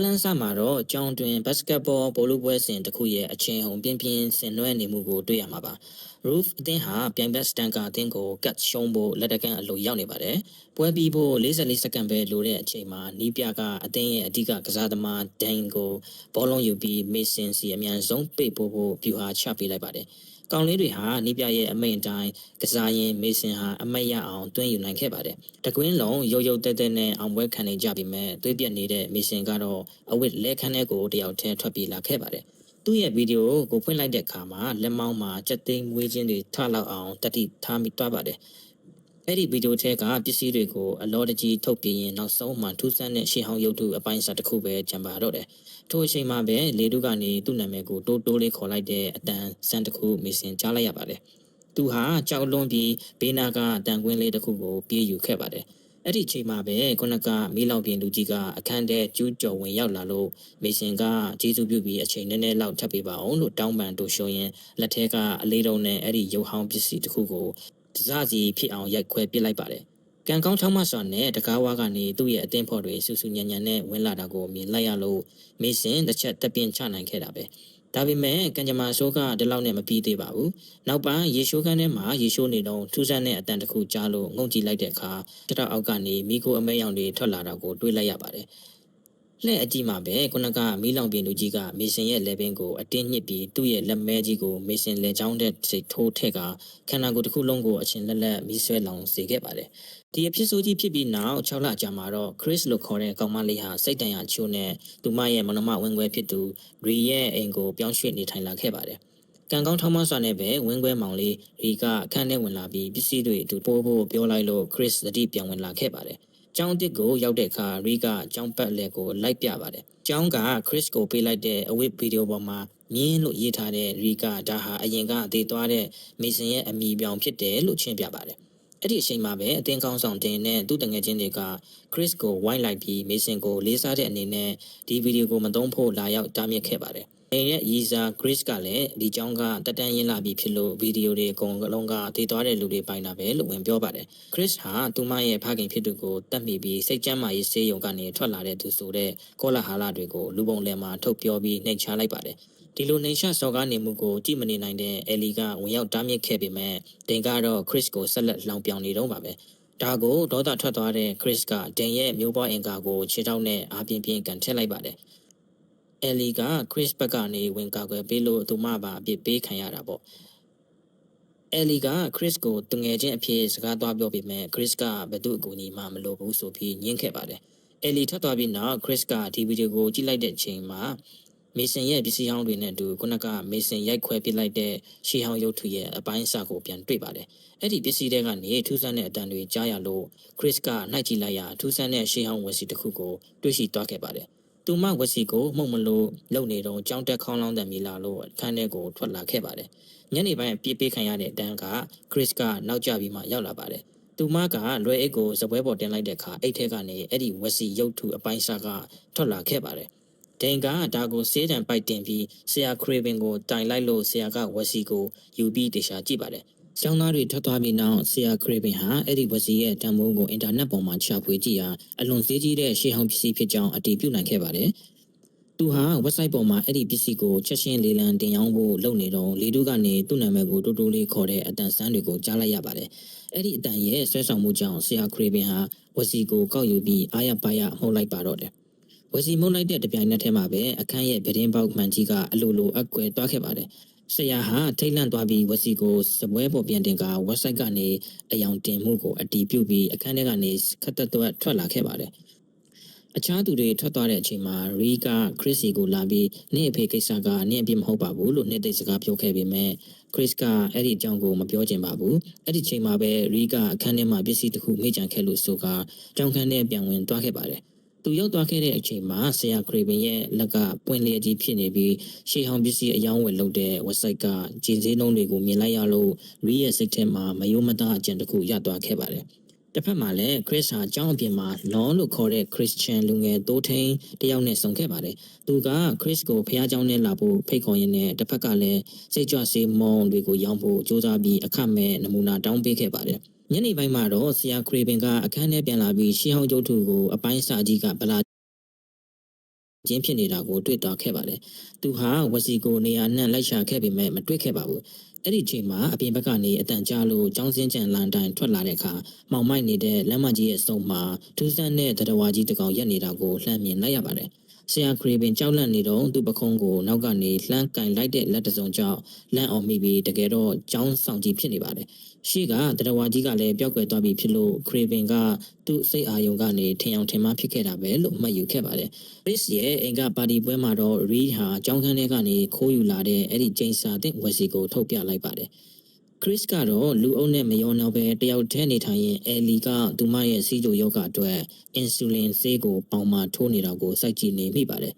လန်းဆမှာတော့ကျောင်းတွင်ဘတ်စကတ်ဘောဘောလုံးပွဲစဉ်တစ်ခုရဲ့အချင်းဟုန်ပြင်းပြင်းဆင်နွှဲနေမှုကိုတွေ့ရမှာပါ Roof အသင်းဟာပြိုင်ဘက်စတန်ကာအသင်းကိုကတ်ရှုံးဖို့လက်တကန့်အလိုရောက်နေပါတယ်ပွဲပြီးဖို့44စက္ကန့်ပဲလိုတဲ့အချိန်မှာနီးပြကအသင်းရဲ့အဓိကကစားသမားဒိုင်ကိုဘောလုံးယူပြီးမေဆင်စီအမြန်ဆုံးပိတ်ဖို့ဗျူဟာချပေးလိုက်ပါတယ်ကောင်လေးတွေဟာနီးပြရဲ့အမိန့်တိုင်းကစားရင်မေဆင်ဟာအမိတ်ရအောင်တွင်းယူနိုင်ခဲ့ပါတယ်တကွင်းလုံးရုပ်ရုပ်တဲတဲနဲ့အောင်ပွဲခံနေကြပြီမဲ့သွေးပြက်နေတဲ့မေဆင်ကတော့အဝစ်လဲခန်းထဲကိုတယောက်တည်းထွက်ပြေးလာခဲ့ပါတယ်သူ့ရဲ့ဗီဒီယိုကိုဖွင့်လိုက်တဲ့အခါမှာလက်မောင်းမှာစက်သိမ်းမွေးခြင်းတွေထလောက်အောင်တတိထားမိသွားပါတယ်အဲ့ဒီဗီဒီယိုထဲကပစ္စည်းတွေကိုအလောတကြီးထုတ်ပြရင်နောက်ဆုံးမှထူးဆန်းတဲ့ရှေးဟောင်းရုပ်ထုအပိုင်းအစတစ်ခုပဲကျန်ပါတော့တယ်ထိုအချိန်မှာပဲလေတုကနေသူ့နာမည်ကိုတိုးတိုးလေးခေါ်လိုက်တဲ့အတန်စမ်းတစ်ခုမေဆင်ကြားလိုက်ရပါတယ်သူဟာကြောက်လွန်ပြီးဘေးနာကအတန်ကွင်းလေးတစ်ခုကိုပြေးယူခဲ့ပါတယ်အဲ့ဒီချိန်မှာပဲခုနကမီးလောင်ပြင်လူကြီးကအခန်းထဲကျူးကျော်ဝင်ရောက်လာလို့မေဆင်ကကျေးဇူးပြုပြီးအချိန်နည်းနည်းလောက်ထပ်ပေးပါအောင်လို့တောင်းပန်တို့ရှုံရင်လက်ထဲကအလေးတုံးနဲ့အဲ့ဒီရုပ်ဟောင်းပစ္စည်းတစ်ခုကိုတစားစီဖြစ်အောင်ရိုက်ခွဲပစ်လိုက်ပါတယ်ကံကောင်းထောက်မစွာနဲ့တကားဝါကနေသူ့ရဲ့အသင်းဖော်တွေဆူဆူညံညံနဲ့ဝင်လာတာကိုမြင်လိုက်ရလို့မေဆင်တစ်ချက်တက်ပြင်းချနိုင်ခဲ့တာပဲဒါပေမဲ့ကံကြမ္မာဆိုးကဒီလောက်နဲ့မပြီးသေးပါဘူးနောက်ပိုင်းရေရှိုးခန်းထဲမှာရေရှိုးနေတော့ထူးဆန်းတဲ့အတန်တစ်ခုကြားလို့ငုံကြည့်လိုက်တဲ့အခါတတောက်အောက်ကနေမိခိုအမဲရောင်တွေထွက်လာတာကိုတွေးလိုက်ရပါတယ်လှဲ့အကြည့်မှာပဲခုနကမီးလောင်ပြင်လူကြီးကမေဆင်ရဲ့လက်ပင်ကိုအတင်းညှစ်ပြီးသူ့ရဲ့လက်မဲကြီးကိုမေဆင်လက်ချောင်းတဲ့စိတ်ထိုးထက်ကခန္ဓာကိုယ်တစ်ခုလုံးကိုအချင်းလက်လက်မီးဆွဲလောင်စေခဲ့ပါတယ်ဒီအဖြစ်ဆိုးကြီးဖြစ်ပြီးနောက်6လကြာမှာတော့ Chris လို့ခေါ်တဲ့ကောင်မလေးဟာစိတ်တန်ရာချိုးနဲ့သူမရဲ့မနမဝင်ခွဲဖြစ်သူ Ri ရဲ့အိမ်ကိုပြောင်းရွှေ့နေထိုင်လာခဲ့ပါတယ်ကံကောင်းထောင်းမစွာနဲ့ပဲဝင်းခွဲမောင်လေးရီကအခန်းထဲဝင်လာပြီးပစ္စည်းတွေအတူပို့ဖို့ပြောလိုက်လို့ Chris သတိပြန်ဝင်လာခဲ့ပါတယ်ကျောင်းတစ်ကိုရောက်တဲ့အခါရီကကျောင်းပတ်လက်ကိုလိုက်ပြပါတယ်ကျောင်းက Chris ကိုပေးလိုက်တဲ့အဝတ်ဗီဒီယိုပေါ်မှာမြင်းလို့ရေးထားတဲ့ရီကဒါဟာအရင်ကအသေးသွားတဲ့မေဆင်ရဲ့အမိပြောင်ဖြစ်တယ်လို့ရှင်းပြပါတယ်အဲ့ဒီအချိန်မှာပဲအတင်းကောင်းဆောင်တင်နဲ့သူ့တငယ်ချင်းတွေက Chris ကိုဝိုင်းလိုက်ပြီးမေဆင်ကိုလေးစားတဲ့အနေနဲ့ဒီဗီဒီယိုကိုမသုံးဖို့လာရောက်တားမြစ်ခဲ့ပါတယ်အိမ်ရဲ့ရီဇာ Chris ကလည်းဒီကျောင်းကတက်တန်းရင်းလာပြီးဖြစ်လို့ဗီဒီယိုတွေအကုန်လုံးကတည်သွားတဲ့လူတွေပိုင်တာပဲလို့ဝင်ပြောပါတယ် Chris ဟာသူမရဲ့ဖခင်ဖြစ်သူကိုတတ်မိပြီးစိတ်ကြမ်းမာရေးဆေးရုံကနေထွက်လာတဲ့သူဆိုတဲ့ကောလာဟာလတွေကိုလူပုံလယ်မှာထုတ်ပြောပြီးနှိမ်ချလိုက်ပါတယ်ဒီလိုနှိမ်ချစော်ကားနေမှုကိုကြည့်မနေနိုင်တဲ့အယ်လီကဝင်ရောက်တားမြစ်ခဲ့ပေမဲ့တင်ကတော့ Chris ကိုဆက်လက်လောင်ပြောင်နေတော့ပါပဲဒါကိုဒေါသထွက်သွားတဲ့ Chris ကတင်ရဲ့မျိုးပွားအင်ကာကိုခြေထောက်နဲ့အားပြင်းပြင်းကန်ထည့်လိုက်ပါတယ်။ Ellie က Chris ဘက်ကနေဝင်ကာကွယ်ပေးလို့သူမပါအပြစ်ပေးခံရတာပေါ့။ Ellie က Chris ကိုတငယ်ချင်းအဖြစ်စကားသွားပြောပေမဲ့ Chris ကဘယ်သူ့အကူအညီမှမလိုဘူးဆိုပြီးညှင်းခဲ့ပါတယ်။ Ellie ထွက်သွားပြီးနောက် Chris ကဒီဗီဒီယိုကိုကြည့်လိုက်တဲ့အချိန်မှာမေဆင်ရဲ့ပစ္စည်းဟောင်းတွေနဲ့အတူခုနကမေဆင်ရိုက်ခွဲပစ်လိုက်တဲ့ရှေးဟောင်းရုပ်ထုရဲ့အပိုင်းအစကိုပြန်တွေ့ပါတယ်။အဲ့ဒီပစ္စည်းတွေကနေထူးဆန်းတဲ့အတန်တွေကြားရလို့ Chris ကနှိုက်ကြည့်လိုက်ရထူးဆန်းတဲ့ရှေးဟောင်းဝက်စီတစ်ခုကိုတွေ့ရှိသွားခဲ့ပါတယ်။သူမဝက်စီကိုမှုတ်မလို့လုံနေတော့ကြောင်းတက်ခေါင်းလောင်းတံမီလာလို့အခန်းထဲကိုထွက်လာခဲ့ပါတယ်။ညနေပိုင်းပြေးပေးခံရတဲ့အတန်းက Chris ကနောက်ကျပြီးမှရောက်လာပါတယ်။သူမကလွယ်အိတ်ကိုစပွဲပေါ်တင်လိုက်တဲ့အခါအိတ်ထဲကနေအဲ့ဒီဝက်စီရုပ်ထုအပိုင်းအစကထွက်လာခဲ့ပါတယ်။ဒိန်ကဒါကိုစေးတံပိုက်တင်ပြီးဆရာခရေဗင်ကိုတိုင်လိုက်လို့ဆရာကဝက်စီကိုယူပြီးတေချာကြည့်ပါတယ်။ကျောင်းသားတွေထွက်သွားပြီးနောက်ဆရာခရေဗင်ဟာအဲ့ဒီဝက်စီရဲ့တံမိုးကိုအင်တာနက်ပေါ်မှာချဖွေကြည့်ရာအလွန်သေးကြီးတဲ့ရှေးဟောင်းပစ္စည်းဖြစ်ကြောင်းအတည်ပြုနိုင်ခဲ့ပါတယ်။သူဟာ website ပေါ်မှာအဲ့ဒီပစ္စည်းကိုချက်ချင်းလေးလံတင်ရောင်းဖို့လုပ်နေတော့လေတုကနေသူ့နာမည်ကိုတိုးတိုးလေးခေါ်တဲ့အတန်စမ်းတွေကိုကြားလိုက်ရပါတယ်။အဲ့ဒီအတန်ရဲ့ဆွဲဆောင်မှုကြောင့်ဆရာခရေဗင်ဟာဝက်စီကိုကောက်ယူပြီးအားရပါရမှုတ်လိုက်ပါတော့တယ်။ဝက်စီမှုတ်လိုက်တဲ့တပြိုင်နက်တည်းမှာပဲအခန်းရဲ့ဗဒင်းပေါက်မှန်ကြီးကအလိုလိုအကွယ်သွားခဲ့ပါတယ်။ဆရာဟာထိတ်လန့်သွားပြီးဝက်စီကိုစပွဲပေါ်ပြန်တင်က website ကနေအယောင်တင်မှုကိုအတည်ပြုပြီးအခန်းထဲကနေခက်တက်တော့ထွက်လာခဲ့ပါတယ်။အခြားသူတွေထွက်သွားတဲ့အချိန်မှာရီကခရစ်စီကိုလာပြီးနင့်အဖေကိစ္စကနင့်အပြစ်မဟုတ်ပါဘူးလို့နှစ်သိမ့်စကားပြောခဲ့ပေမဲ့ခရစ်ကအဲ့ဒီအကြောင်းကိုမပြောချင်ပါဘူးအဲ့ဒီချိန်မှာပဲရီကအခန်းထဲမှာပစ္စည်းတစ်ခုမိကြံခဲ့လို့ဆိုကကြောင်ခန်းထဲပြန်ဝင်သွားခဲ့ပါတယ်သူရောက်သွားခဲ့တဲ့အချိန်မှာဆရာခရေဗင်ရဲ့လက်ကပွင့်လျက်ကြီးဖြစ်နေပြီးရှေးဟောင်းပစ္စည်းအယောင်းဝယ်လုပ်တဲ့ website ကဂျင်းစည်းနှုံးတွေကိုမြင်လိုက်ရလို့ရီရဲ့စိတ်ထဲမှာမယိုးမသားအကြံတစ်ခုရသွားခဲ့ပါတယ်တစ်ဖက်မှာလည်း Chris ဟာကျောင်းအပြင်မှာ Law လို့ခေါ်တဲ့ Christian လူငယ်တိုးထိန်တယောက်နဲ့ဆုံခဲ့ပါတယ်။သူက Chris ကိုဖះကျောင်းနဲ့လာဖို့ဖိတ်ခေါ်ရင်းနဲ့တစ်ဖက်ကလည်းစိတ်ကြွစေးမုံတွေကိုရောင်းဖို့စူးစမ်းပြီးအခမဲ့နမူနာတောင်းပေးခဲ့ပါတယ်။ညနေပိုင်းမှာတော့ဆရာခရေဗင်ကအခန်းထဲပြန်လာပြီးရှေးဟောင်းကျုပ်ထုကိုအပိုင်းစာကြီးကဗလာ ချင်းဖြစ်နေတာကိုတွေ့သွားခဲ့ပါတယ်။သူဟာဝစီကိုနေရာနှံ့လိုက်ရှာခဲ့ပေမဲ့မတွေ့ခဲ့ပါဘူး။အဲ့ဒီချိန်မှာအပြင်ဘက်ကနေအတန်ကြားလို့ចောင်းစင်းကြံလန်တိုင်းထွက်လာတဲ့အခါမောင်မိုက်နေတဲ့လမ်းမကြီးရဲ့အစုံမှာထူးဆန်းတဲ့တရဝါကြီးတစ်ကောင်ရက်နေတာကိုလှမ်းမြင်လိုက်ရပါတယ်။ဆရာခရီပင်ကြောက်လန့်နေတော့သူ့ပခုံးကိုနောက်ကနေလှမ်းကင်လိုက်တဲ့လက်တစုံကြောင့်လန့်အောင်မိပြီးတကယ်တော့ចောင်းဆောင်ကြီးဖြစ်နေပါတယ်။ရှေ့ကတရဝါကြီးကလည်းပျောက်ကွယ်သွားပြီဖြစ်လို့ခရီပင်ကသူ့စိတ်အာရုံကနေထင်အောင်ထင်မှားဖြစ်ခဲ့တာပဲလို့မှတ်ယူခဲ့ပါတယ်။ Chris ရဲ့အင်္ဂါပါတီပွဲမှာတော့ Reed ဟာကျောင်းခန်းထဲကနေခိုးယူလာတဲ့အဲ့ဒီကျင်းစာတဲ့ဝက်စီကိုထုတ်ပြလိုက်ပါတယ်။ Chris ကတော့လူအုပ်နဲ့မရောနောက်ပဲတယောက်တည်းနေထိုင်ရင် Ellie ကသူမရဲ့စီးကျိုယောဂအတွက် insulin ဆေးကိုပေါင်မှာထိုးနေတာကိုစိုက်ကြည့်နေမိပါတယ်